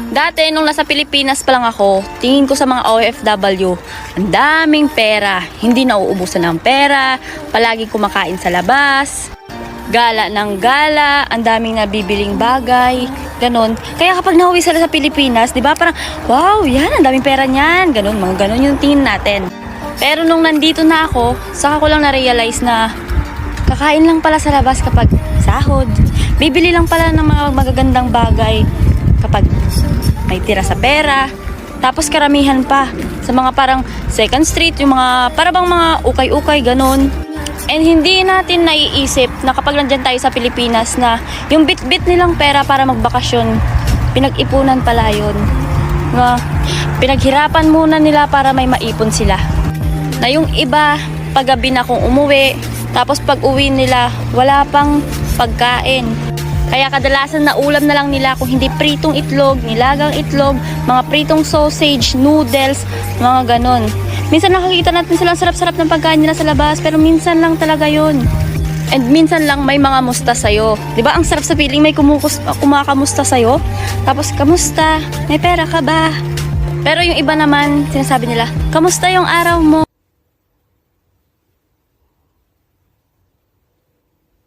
Dati, nung nasa Pilipinas pa lang ako, tingin ko sa mga OFW, ang daming pera, hindi nauubusan ng pera, palaging kumakain sa labas, gala ng gala, ang daming nabibiling bagay, ganon. Kaya kapag nauwi sila sa Pilipinas, di ba parang, wow, yan, ang daming pera niyan, ganon, mga ganon yung tingin natin. Pero nung nandito na ako, saka ko lang na-realize na kakain lang pala sa labas kapag sahod. Bibili lang pala ng mga magagandang bagay kapag may tira sa pera. Tapos karamihan pa sa mga parang second street, yung mga parang mga ukay-ukay, ganun. And hindi natin naiisip na kapag nandyan tayo sa Pilipinas na yung bit-bit nilang pera para magbakasyon, pinag-ipunan pala yun. Pinaghirapan muna nila para may maipon sila. Na yung iba, paggabi na kung umuwi, tapos pag uwi nila, wala pang pagkain. Kaya kadalasan na ulam na lang nila kung hindi pritong itlog, nilagang itlog, mga pritong sausage, noodles, mga ganon. Minsan nakikita natin silang sarap-sarap ng pagkain nila sa labas, pero minsan lang talaga yun. And minsan lang may mga musta sa'yo. Diba ang sarap sa feeling may kumakamusta sa'yo? Tapos, kamusta? May pera ka ba? Pero yung iba naman, sinasabi nila, kamusta yung araw mo?